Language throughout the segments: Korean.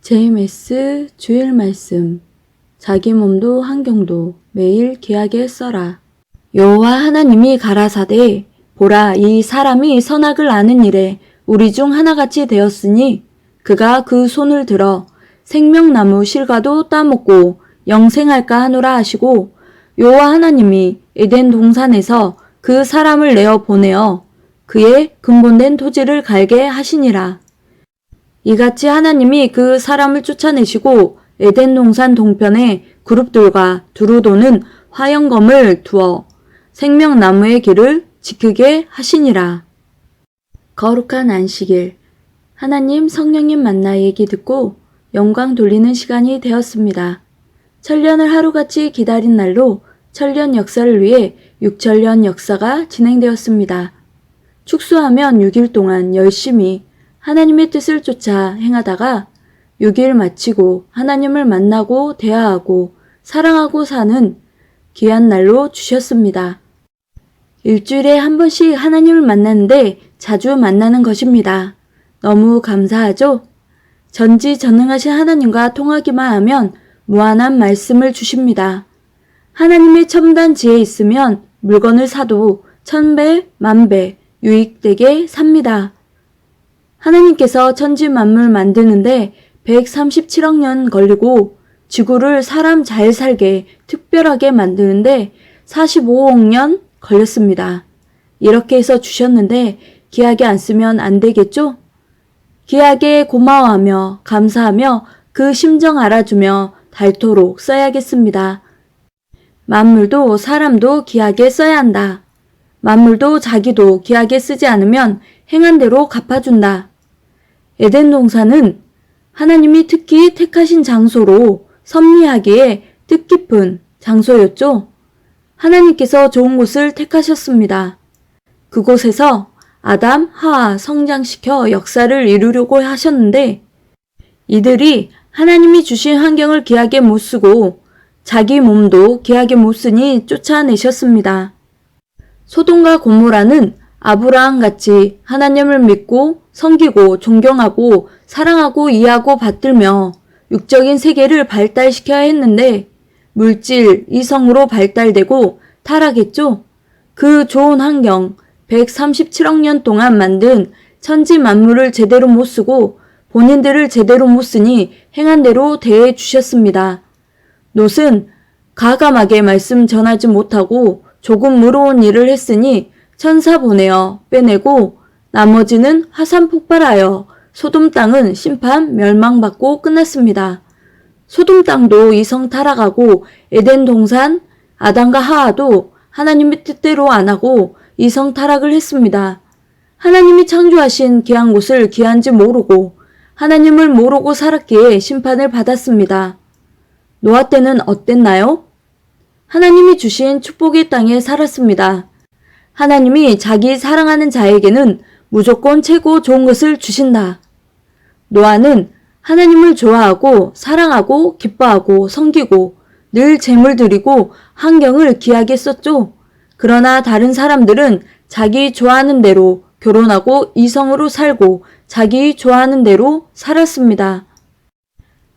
JMS 주일 말씀. 자기 몸도 환경도 매일 귀하게 써라. 여호와 하나님이 가라사대 보라, 이 사람이 선악을 아는 일에 우리 중 하나같이 되었으니 그가 그 손을 들어 생명나무 실과도 따먹고 영생할까 하노라 하시고, 여호와 하나님이 에덴 동산에서 그 사람을 내어 보내어 그의 근본된 토지를 갈게 하시니라. 이같이 하나님이 그 사람을 쫓아내시고 에덴 동산 동편에 그룹들과 두루 도는 화영검을 두어 생명나무의 길을 지키게 하시니라. 거룩한 안식일. 하나님 성령님 만나 얘기 듣고 영광 돌리는 시간이 되었습니다. 천년을 하루같이 기다린 날로 천년 역사를 위해 6천년 역사가 진행되었습니다. 축소하면 6일 동안 열심히 하나님의 뜻을 쫓아 행하다가 6일 마치고 하나님을 만나고 대화하고 사랑하고 사는 귀한 날로 주셨습니다. 일주일에 한 번씩 하나님을 만나는데 자주 만나는 것입니다. 너무 감사하죠? 전지전능하신 하나님과 통하기만 하면 무한한 말씀을 주십니다. 하나님의 첨단 지혜 있으면 물건을 사도 1000배, 10,000배 유익되게 삽니다. 하나님께서 천지 만물 만드는데 137억 년 걸리고 지구를 사람 잘 살게 특별하게 만드는데 45억 년 걸렸습니다. 이렇게 해서 주셨는데 귀하게 안 쓰면 안 되겠죠? 귀하게 고마워하며 감사하며 그 심정 알아주며 닳도록 써야겠습니다. 만물도 사람도 귀하게 써야 한다. 만물도 자기도 귀하게 쓰지 않으면 행한 대로 갚아준다. 에덴 동산은 하나님이 특히 택하신 장소로 섭리하기에 뜻깊은 장소였죠. 하나님께서 좋은 곳을 택하셨습니다. 그곳에서 아담, 하와 성장시켜 역사를 이루려고 하셨는데 이들이 하나님이 주신 환경을 귀하게 못 쓰고 자기 몸도 귀하게 못 쓰니 쫓아내셨습니다. 소돔과 고모라는 아브라함같이 하나님을 믿고 섬기고 존경하고 사랑하고 이해하고 받들며 육적인 세계를 발달시켜야 했는데 물질, 이성으로 발달되고 타락했죠. 그 좋은 환경, 137억 년 동안 만든 천지 만물을 제대로 못 쓰고 본인들을 제대로 못 쓰니 행한 대로 대해 주셨습니다. 롯은 가감하게 말씀 전하지 못하고 조금 무로운 일을 했으니 천사 보내어 빼내고 나머지는 화산 폭발하여 소돔 땅은 심판 멸망받고 끝났습니다. 소돔 땅도 이성 타락하고 에덴 동산 아담과 하와도 하나님의 뜻대로 안 하고 이성 타락을 했습니다. 하나님이 창조하신 귀한 곳을 귀한지 모르고 하나님을 모르고 살았기에 심판을 받았습니다. 노아 때는 어땠나요? 하나님이 주신 축복의 땅에 살았습니다. 하나님이 자기 사랑하는 자에게는 무조건 최고 좋은 것을 주신다. 노아는 하나님을 좋아하고 사랑하고 기뻐하고 섬기고 늘 재물 드리고 환경을 귀하게 썼죠. 그러나 다른 사람들은 자기 좋아하는 대로 결혼하고 이성으로 살고 자기 좋아하는 대로 살았습니다.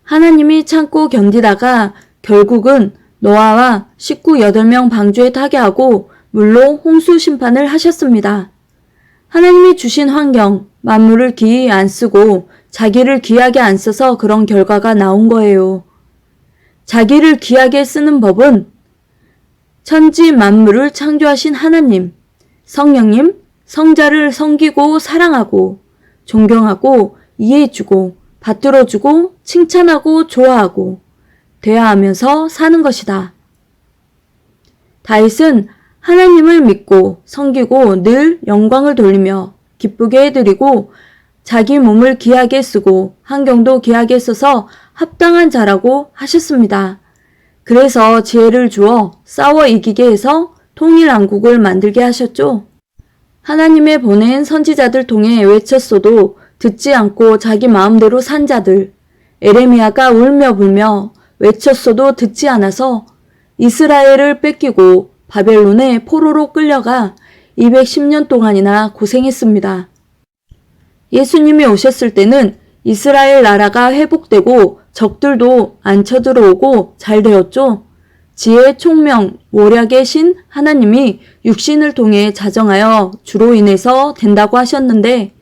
하나님이 참고 견디다가 결국은 노아와 식구 8명 방주에 타게 하고 물로 홍수 심판을 하셨습니다. 하나님이 주신 환경, 만물을 귀히 안 쓰고 자기를 귀하게 안 써서 그런 결과가 나온 거예요. 자기를 귀하게 쓰는 법은 천지 만물을 창조하신 하나님, 성령님, 성자를 섬기고 사랑하고 존경하고 이해해주고 받들어주고 칭찬하고 좋아하고 대화하면서 사는 것이다. 다윗은 하나님을 믿고 섬기고 늘 영광을 돌리며 기쁘게 해드리고 자기 몸을 귀하게 쓰고 환경도 귀하게 써서 합당한 자라고 하셨습니다. 그래서 지혜를 주어 싸워 이기게 해서 통일왕국을 만들게 하셨죠. 하나님의 보낸 선지자들 통해 외쳤어도 듣지 않고 자기 마음대로 산 자들, 에레미야가 울며 불며 외쳤어도 듣지 않아서 이스라엘을 뺏기고 바벨론에 포로로 끌려가 210년 동안이나 고생했습니다. 예수님이 오셨을 때는 이스라엘 나라가 회복되고 적들도 안 쳐들어오고 잘 되었죠. 지혜, 총명, 모략의 신 하나님이 육신을 통해 자정하여 주로 인해서 된다고 하셨는데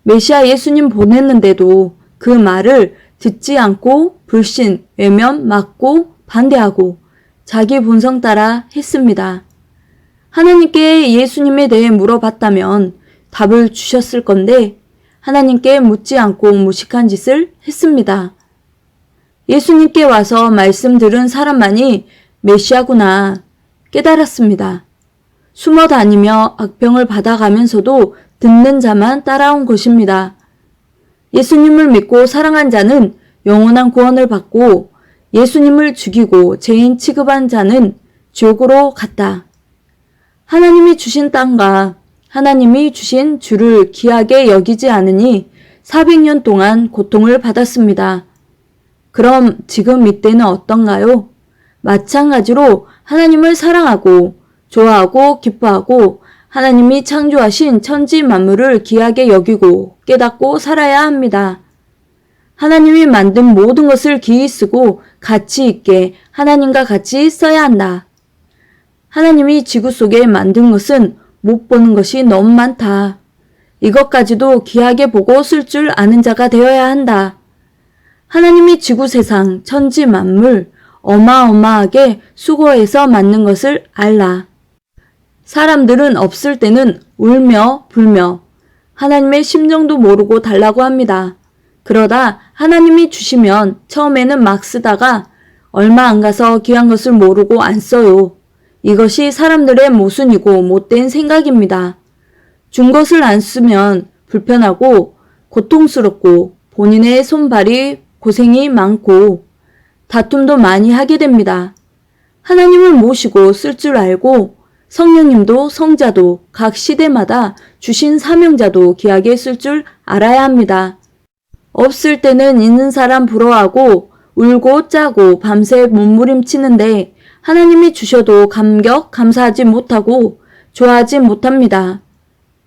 메시아 예수님 보냈는데도 그 말을 듣지 않고 불신, 외면, 막고 반대하고 자기 본성 따라 했습니다. 하나님께 예수님에 대해 물어봤다면 답을 주셨을 건데 하나님께 묻지 않고 무식한 짓을 했습니다. 예수님께 와서 말씀 들은 사람만이 메시아구나 깨달았습니다. 숨어 다니며 악병을 받아가면서도 듣는 자만 따라온 것입니다. 예수님을 믿고 사랑한 자는 영원한 구원을 받고 예수님을 죽이고 죄인 취급한 자는 지옥으로 갔다. 하나님이 주신 땅과 하나님이 주신 주를 귀하게 여기지 않으니 400년 동안 고통을 받았습니다. 그럼 지금 이때는 어떤가요? 마찬가지로 하나님을 사랑하고 좋아하고 기뻐하고 하나님이 창조하신 천지 만물을 귀하게 여기고 깨닫고 살아야 합니다. 하나님이 만든 모든 것을 기히 쓰고 가치 있게 하나님과 같이 써야 한다. 하나님이 지구 속에 만든 것은 못 보는 것이 너무 많다. 이것까지도 귀하게 보고 쓸 줄 아는 자가 되어야 한다. 하나님이 지구 세상 천지 만물 어마어마하게 수고해서 만든 것을 알라. 사람들은 없을 때는 울며 불며 하나님의 심정도 모르고 달라고 합니다. 그러다 하나님이 주시면 처음에는 막 쓰다가 얼마 안 가서 귀한 것을 모르고 안 써요. 이것이 사람들의 모순이고 못된 생각입니다. 준 것을 안 쓰면 불편하고 고통스럽고 본인의 손발이 고생이 많고 다툼도 많이 하게 됩니다. 하나님을 모시고 쓸 줄 알고 성령님도 성자도 각 시대마다 주신 사명자도 귀하게 쓸 줄 알아야 합니다. 없을 때는 있는 사람 부러워하고 울고 짜고 밤새 몸부림치는데 하나님이 주셔도 감사하지 못하고 좋아하지 못합니다.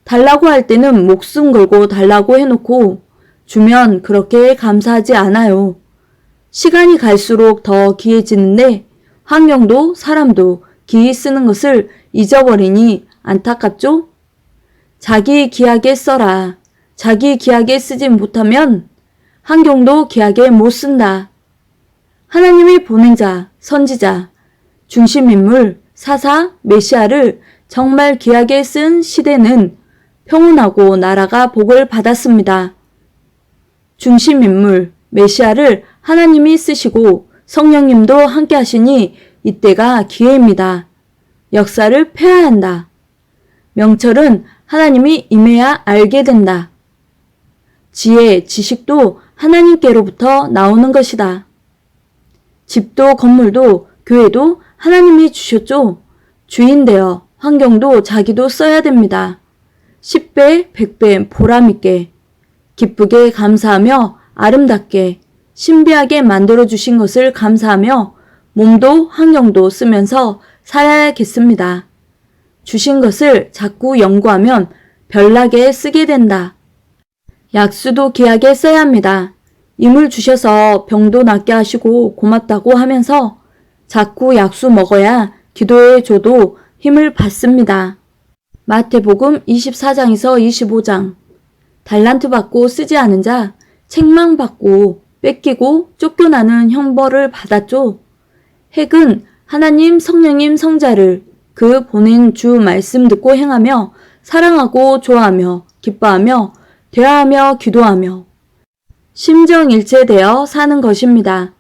달라고 할 때는 목숨 걸고 달라고 해놓고 주면 그렇게 감사하지 않아요. 시간이 갈수록 더 귀해지는데 환경도 사람도 귀히 쓰는 것을 잊어버리니 안타깝죠? 자기 귀하게 써라. 자기 귀하게 쓰지 못하면 환경도 귀하게 못 쓴다. 하나님이 보낸 자, 선지자, 중심인물, 사사, 메시아를 정말 귀하게 쓴 시대는 평온하고 나라가 복을 받았습니다. 중심인물, 메시아를 하나님이 쓰시고 성령님도 함께 하시니 이때가 기회입니다. 역사를 펴야 한다. 명철은 하나님이 임해야 알게 된다. 지혜, 지식도 하나님께로부터 나오는 것이다. 집도 건물도 교회도 하나님이 주셨죠. 주인 되어 환경도 자기도 써야 됩니다. 10배, 100배 보람있게, 기쁘게 감사하며 아름답게, 신비하게 만들어주신 것을 감사하며 몸도 환경도 쓰면서 살아야겠습니다. 주신 것을 자꾸 연구하면 별나게 쓰게 된다. 약수도 귀하게 써야 합니다. 임을 주셔서 병도 낫게 하시고 고맙다고 하면서 자꾸 약수 먹어야 기도해 줘도 힘을 받습니다. 마태복음 24장에서 25장 달란트 받고 쓰지 않은 자 책망 받고 뺏기고 쫓겨나는 형벌을 받았죠. 핵은 하나님 성령님 성자를 그 보낸 주 말씀 듣고 행하며 사랑하고 좋아하며 기뻐하며 대화하며 기도하며 심정일체되어 사는 것입니다.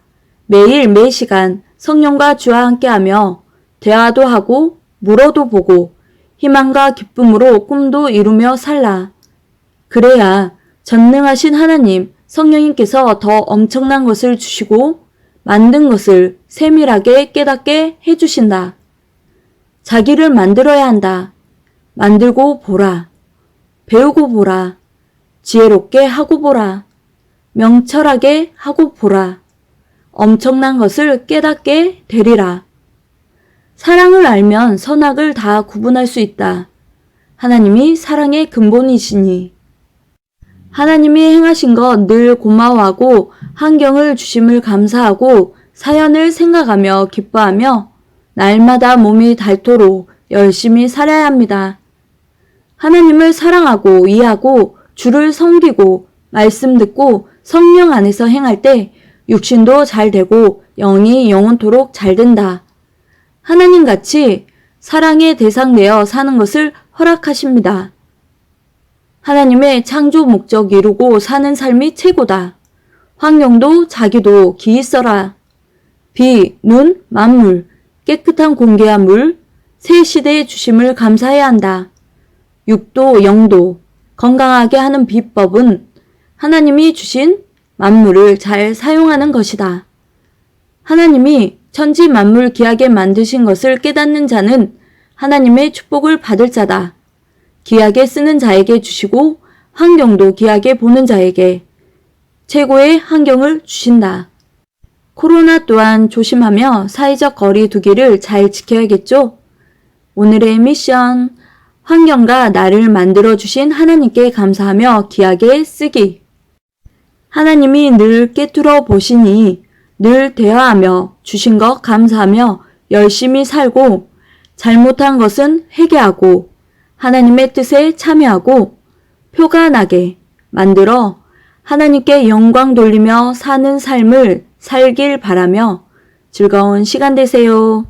매일 매시간 성령과 주와 함께하며 대화도 하고 물어도 보고 희망과 기쁨으로 꿈도 이루며 살라. 그래야 전능하신 하나님 성령님께서 더 엄청난 것을 주시고 만든 것을 세밀하게 깨닫게 해주신다. 자기를 만들어야 한다. 만들고 보라. 배우고 보라. 지혜롭게 하고 보라. 명철하게 하고 보라. 엄청난 것을 깨닫게 되리라. 사랑을 알면 선악을 다 구분할 수 있다. 하나님이 사랑의 근본이시니. 하나님이 행하신 것 늘 고마워하고 환경을 주심을 감사하고 사연을 생각하며 기뻐하며 날마다 몸이 닳도록 열심히 살아야 합니다. 하나님을 사랑하고 이해하고 주를 섬기고 말씀 듣고 성령 안에서 행할 때 육신도 잘 되고 영이 영원토록 잘 된다. 하나님같이 사랑의 대상 되어 사는 것을 허락하십니다. 하나님의 창조 목적 이루고 사는 삶이 최고다. 환경도 자기도 기이 써라. 비, 눈, 만물, 깨끗한 공기와 물, 새 시대의 주심을 감사해야 한다. 육도, 영도, 건강하게 하는 비법은 하나님이 주신 만물을 잘 사용하는 것이다. 하나님이 천지 만물 귀하게 만드신 것을 깨닫는 자는 하나님의 축복을 받을 자다. 귀하게 쓰는 자에게 주시고 환경도 귀하게 보는 자에게 최고의 환경을 주신다. 코로나 또한 조심하며 사회적 거리 두기를 잘 지켜야겠죠? 오늘의 미션, 환경과 나를 만들어주신 하나님께 감사하며 귀하게 쓰기. 하나님이 늘 꿰뚫어 보시니 늘 대화하며 주신 것 감사하며 열심히 살고 잘못한 것은 회개하고 하나님의 뜻에 참여하고 표가 나게 만들어 하나님께 영광 돌리며 사는 삶을 살길 바라며 즐거운 시간 되세요.